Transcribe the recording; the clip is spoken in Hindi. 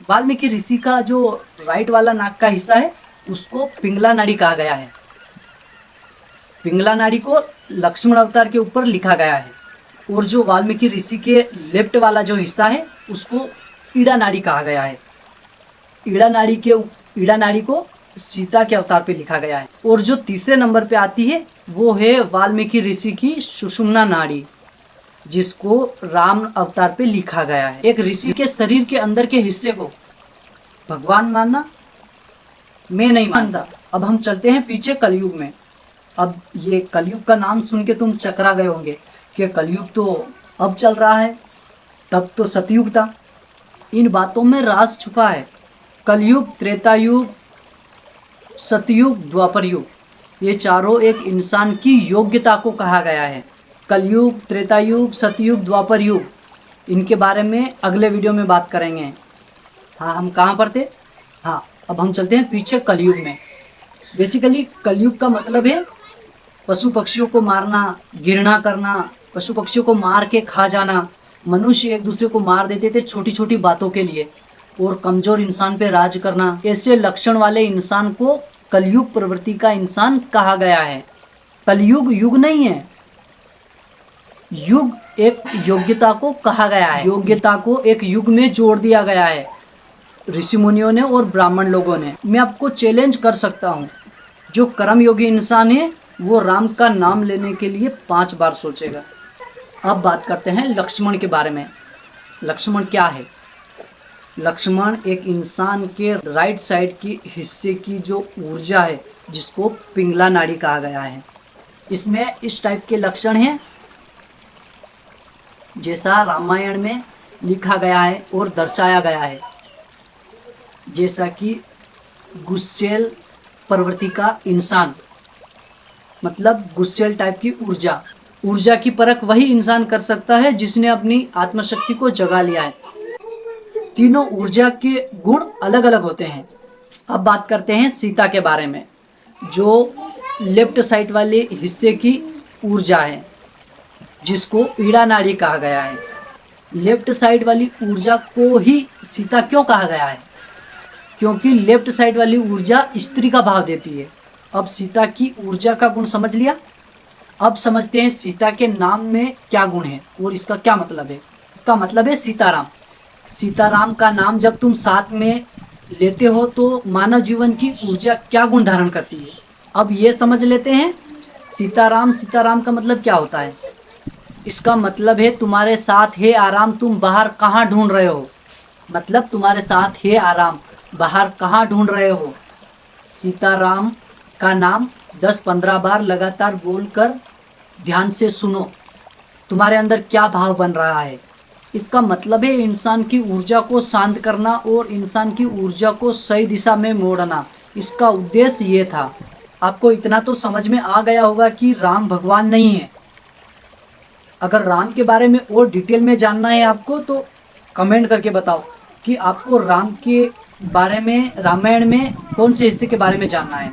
वाल्मीकि ऋषि का जो राइट वाला नाक का हिस्सा है उसको पिंगला नाड़ी कहा गया है। पिंगला नाड़ी को लक्ष्मण अवतार के ऊपर लिखा गया है। और जो वाल्मीकि ऋषि के लेफ्ट वाला जो हिस्सा है उसको ईड़ा नाड़ी कहा गया है। ईड़ा नाड़ी को सीता के अवतार पे लिखा गया है। और जो तीसरे नंबर पे आती है वो है वाल्मीकि ऋषि की सुषुम्ना नाड़ी, जिसको राम अवतार पे लिखा गया है। एक ऋषि के शरीर के अंदर के हिस्से को भगवान मानना मैं नहीं मानता। अब हम चलते हैं पीछे कलयुग में। अब ये कलयुग का नाम सुन के तुम चकरा गए होंगे कि कलयुग तो अब चल रहा है, तब तो सतयुग था। इन बातों में राज छुपा है। कलयुग, त्रेता युग, सतयुग, द्वापर युग, ये चारों एक इंसान की योग्यता को कहा गया है। कलयुग, त्रेता युग, सतयुग, द्वापर युग, इनके बारे में अगले वीडियो में बात करेंगे। हाँ, हम कहाँ पर थे? हाँ, अब हम चलते हैं पीछे कलयुग में। बेसिकली कलयुग का मतलब है पशु पक्षियों को मारना, घृणा करना, पशु पक्षियों को मार के खा जाना। मनुष्य एक दूसरे को मार देते थे छोटी छोटी बातों के लिए, और कमजोर इंसान पे राज करना। ऐसे लक्षण वाले इंसान को कलयुग प्रवृत्ति का इंसान कहा गया है। कलयुग युग नहीं है, युग एक योग्यता को कहा गया है। योग्यता को एक युग में जोड़ दिया गया है ऋषि मुनियों ने और ब्राह्मण लोगों ने। मैं आपको चैलेंज कर सकता हूँ, जो कर्मयोगी इंसान है वो राम का नाम लेने के लिए 5 बार सोचेगा। अब बात करते हैं लक्ष्मण के बारे में। लक्ष्मण क्या है? लक्ष्मण एक इंसान के राइट साइड की हिस्से की जो ऊर्जा है, जिसको पिंगला नाड़ी कहा गया है। इसमें इस टाइप के लक्षण हैं जैसा रामायण में लिखा गया है और दर्शाया गया है, जैसा कि गुस्सेल प्रवृत्ति का इंसान, मतलब गुस्सेल टाइप की ऊर्जा की परख वही इंसान कर सकता है जिसने अपनी आत्मशक्ति को जगा लिया है। तीनों ऊर्जा के गुण अलग अलग होते हैं। अब बात करते हैं सीता के बारे में, जो लेफ्ट साइड वाले हिस्से की ऊर्जा है, जिसको ईड़ा नाड़ी कहा गया है। लेफ्ट साइड वाली ऊर्जा को ही सीता क्यों कहा गया है? क्योंकि लेफ्ट साइड वाली ऊर्जा स्त्री का भाव देती है। अब सीता की ऊर्जा का गुण समझ लिया। अब समझते हैं सीता के नाम में क्या गुण है और इसका क्या मतलब है। इसका मतलब है सीताराम। सीताराम का नाम जब तुम साथ में लेते हो तो मानव जीवन की ऊर्जा क्या गुण धारण करती है। अब ये समझ लेते हैं सीताराम का मतलब क्या होता है। इसका मतलब है तुम्हारे साथ है आराम, तुम बाहर कहाँ ढूंढ रहे हो। मतलब तुम्हारे साथ है आराम, बाहर कहाँ ढूंढ रहे हो। सीताराम का नाम 10-15 बार लगातार बोलकर ध्यान से सुनो, तुम्हारे अंदर क्या भाव बन रहा है। इसका मतलब है इंसान की ऊर्जा को शांत करना और इंसान की ऊर्जा को सही दिशा में मोड़ना। इसका उद्देश्य ये था। आपको इतना तो समझ में आ गया होगा कि राम भगवान नहीं है। अगर राम के बारे में और डिटेल में जानना है आपको तो कमेंट करके बताओ कि आपको राम के बारे में रामायण में कौन से हिस्से के बारे में जानना है।